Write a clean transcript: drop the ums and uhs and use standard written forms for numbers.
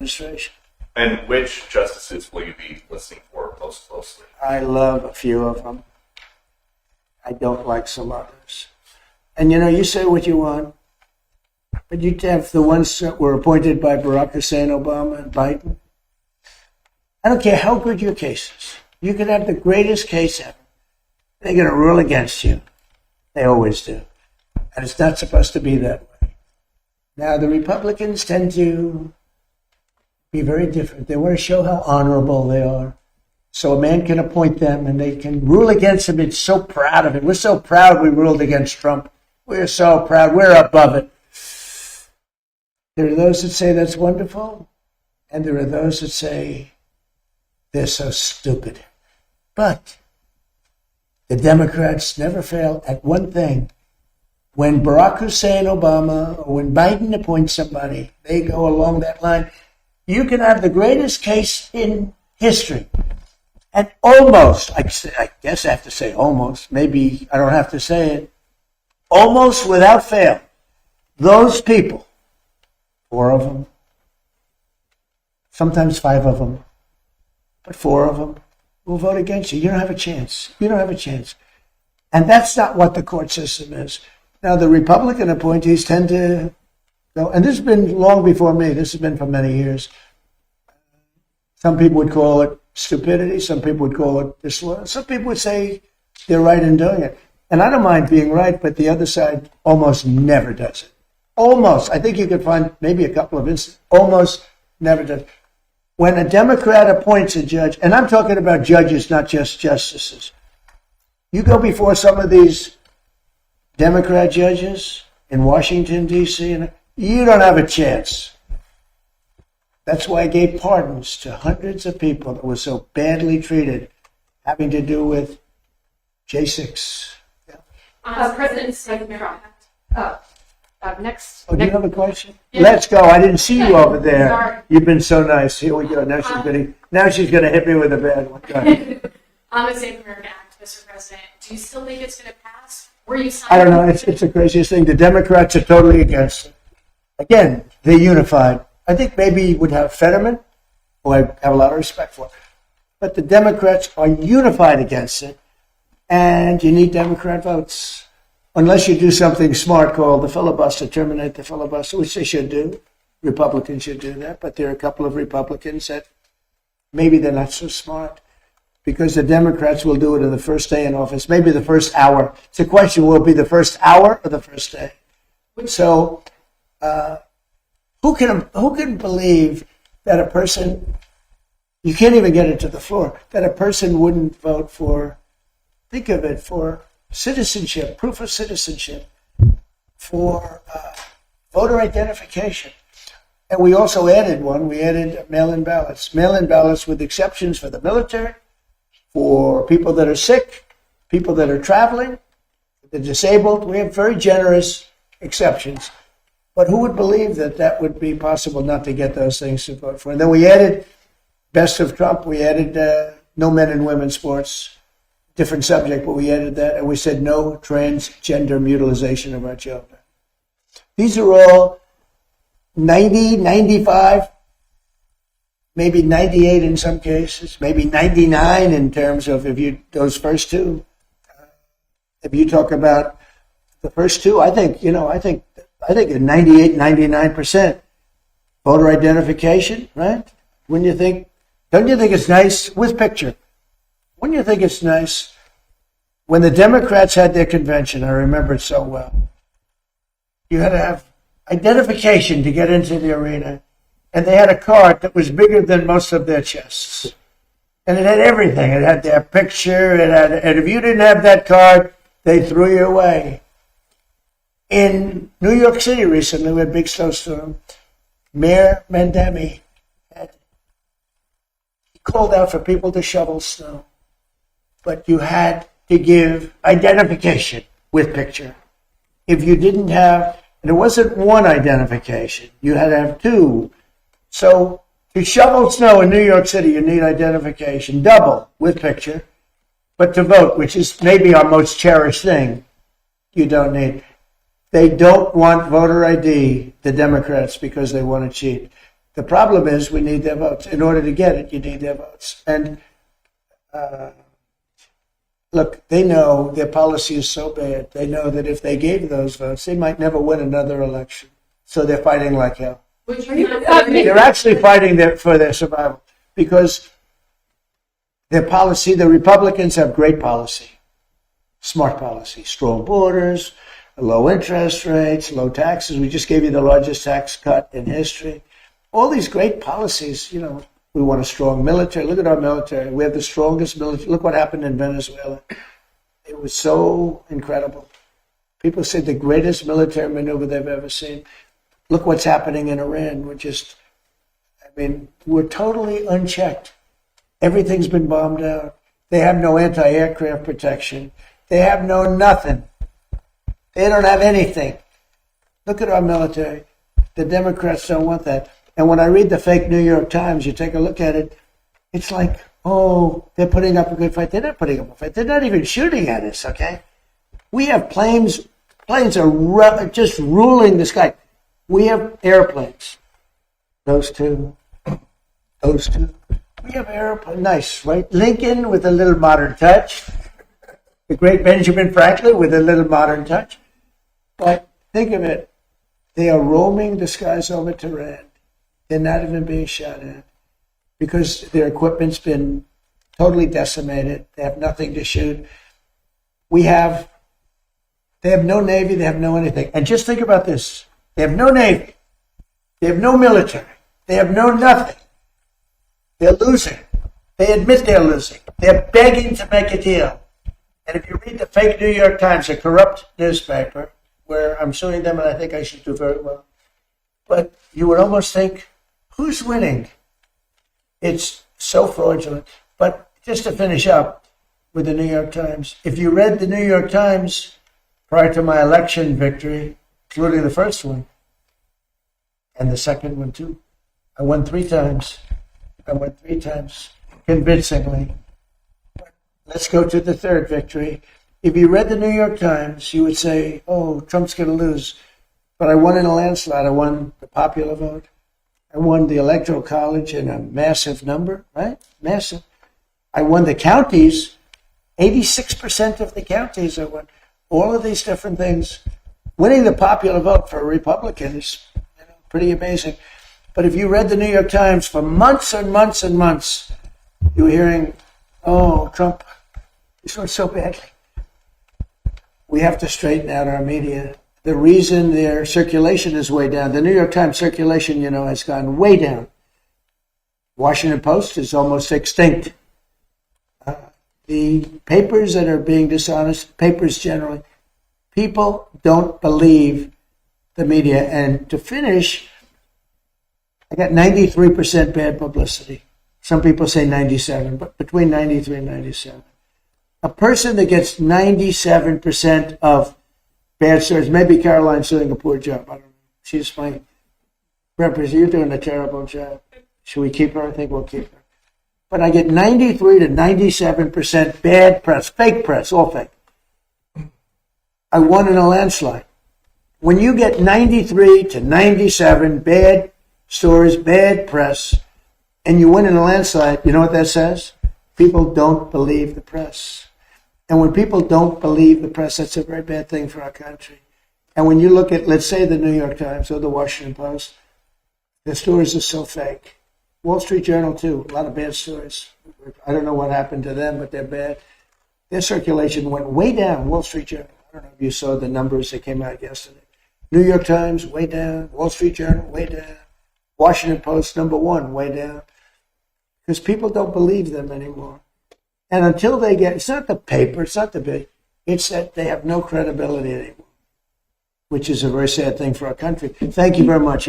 administration. And which justices will you be listening for most closely? I love a few of them. I don't like some others. And you say what you want, but you have the ones that were appointed by Barack Hussein Obama and Biden. I don't care how good your case is. You can have the greatest case ever. They're going to rule against you. They always do. And it's not supposed to be that way. Now, the Republicans tend to be very different. They want to show how honorable they are. So a man can appoint them and they can rule against him. It's so proud of it. We're so proud we ruled against Trump. We're so proud. We're above it. There are those that say that's wonderful. And there are those that say they're so stupid. But the Democrats never fail at one thing. When Barack Hussein Obama or when Biden appoints somebody, they go along that line. You can have the greatest case in history. And almost, I guess I have to say almost, maybe I don't have to say it, almost without fail, those people, 4 of them, sometimes 5 of them, but 4 of them will vote against you. You don't have a chance. You don't have a chance. And that's not what the court system is. Now, the Republican appointees tend to go, and this has been long before me. This has been for many years. Some people would call it stupidity. Some people would call it disloyal. Some people would say they're right in doing it. And I don't mind being right, but the other side almost never does it. Almost. I think you could find maybe a couple of instances. Almost never does. When a Democrat appoints a judge, and I'm talking about judges, not just justices. You go before some of these Democrat judges in Washington, D.C., and you don't have a chance. That's why I gave pardons to hundreds of people that were so badly treated, having to do with J6. Yeah. President Trump. Next. Oh, do you have a question? Yeah. Let's go. I didn't see you over there. Sorry. You've been so nice. Here we go. Now she's gonna hit me with a bad one. Go ahead. I'm a Safe America activist, Mr. President. Do you still think it's going to pass? Were you? I don't know. It's the craziest thing. The Democrats are totally against it. Again, they're unified. I think maybe you would have Fetterman, who I have a lot of respect for, but the Democrats are unified against it, and you need Democrat votes. Unless you do something smart called the filibuster, terminate the filibuster, which they should do. Republicans should do that, but there are a couple of Republicans that maybe they're not so smart because the Democrats will do it in the first day in office, maybe the first hour. It's a question, will it be the first hour or the first day? So who can believe that a person, you can't even get it to the floor, that a person wouldn't vote for, think of it, for citizenship, proof of citizenship, for voter identification. And we also added one. We added mail-in ballots. Mail-in ballots with exceptions for the military, for people that are sick, people that are traveling, the disabled. We have very generous exceptions. But who would believe that that would be possible not to get those things to vote for? And then we added, best of Trump, we added no men and women sports. Different subject, but we added that, and we said no transgender mutilization of our children. These are all 90, 95, maybe 98 in some cases, maybe 99 in terms of those first two. If you talk about the first two, I think at 98, 99% voter identification, right? Don't you think it's nice with picture? Wouldn't you think it's nice? When the Democrats had their convention, I remember it so well, you had to have identification to get into the arena, and they had a card that was bigger than most of their chests. And it had everything. It had their picture, and if you didn't have that card, they threw you away. In New York City recently, we had a big snowstorm. Mayor Mandemi called out for people to shovel snow. But you had to give identification with picture. If you didn't have, and it wasn't one identification, you had to have 2. So to shovel snow in New York City, you need identification, double with picture. But to vote, which is maybe our most cherished thing, you don't need. They don't want voter ID, the Democrats, because they want to cheat. The problem is we need their votes. In order to get it, you need their votes. And look, they know their policy is so bad. They know that if they gave those votes, they might never win another election. So they're fighting like hell. Would you not They're actually fighting for their survival because their policy, the Republicans have great policy, smart policy, strong borders, low interest rates, low taxes. We just gave you the largest tax cut in history. All these great policies, you know, we want a strong military. Look at our military. We have the strongest military. Look what happened in Venezuela. It was so incredible. People said the greatest military maneuver they've ever seen. Look what's happening in Iran. We're totally unchecked. Everything's been bombed out. They have no anti-aircraft protection. They have no nothing. They don't have anything. Look at our military. The Democrats don't want that. And when I read the fake New York Times, you take a look at it, it's like, oh, they're putting up a good fight. They're not putting up a fight. They're not even shooting at us, okay? We have planes. Planes are just ruling the sky. We have airplanes. Those two. We have airplanes. Nice, right? Lincoln with a little modern touch. The great Benjamin Franklin with a little modern touch. But think of it. They are roaming the skies over Tehran. They're not even being shot at because their equipment's been totally decimated. They have nothing to shoot. They have no Navy. They have no anything. And just think about this. They have no Navy. They have no military. They have no nothing. They're losing. They admit they're losing. They're begging to make a deal. And if you read the fake New York Times, a corrupt newspaper, where I'm suing them and I think I should do very well, but you would almost think, who's winning? It's so fraudulent. But just to finish up with the New York Times, if you read the New York Times prior to my election victory, including the first one, and the second one too, I won 3 times. Convincingly. Let's go to the third victory. If you read the New York Times, you would say, oh, Trump's going to lose. But I won in a landslide. I won the popular vote. I won the Electoral College in a massive number, right? Massive. I won the counties, 86% of the counties I won. All of these different things. Winning the popular vote for a Republican is pretty amazing. But if you read the New York Times for months and months and months, you were hearing, oh, Trump, he's doing so badly. We have to straighten out our media. The reason their circulation is way down, the New York Times circulation, has gone way down. Washington Post is almost extinct. The papers that are being dishonest, papers generally, people don't believe the media. And to finish, I got 93% bad publicity. Some people say 97, but between 93 and 97. A person that gets 97% of bad stories, maybe Caroline's doing a poor job. I don't know. She's my representative. You're doing a terrible job. Should we keep her? I think we'll keep her. But I get 93 to 97% bad press, fake press, all fake. I won in a landslide. When you get 93 to 97 bad stories, bad press, and you win in a landslide, you know what that says? People don't believe the press. And when people don't believe the press, that's a very bad thing for our country. And when you look at, let's say, the New York Times or the Washington Post, the stories are so fake. Wall Street Journal, too, a lot of bad stories. I don't know what happened to them, but they're bad. Their circulation went way down, Wall Street Journal. I don't know if you saw the numbers that came out yesterday. New York Times, way down. Wall Street Journal, way down. Washington Post, #1, way down. Because people don't believe them anymore. And until they get, it's not the paper, it's not the big, it's that they have no credibility anymore, which is a very sad thing for our country. Thank you very much.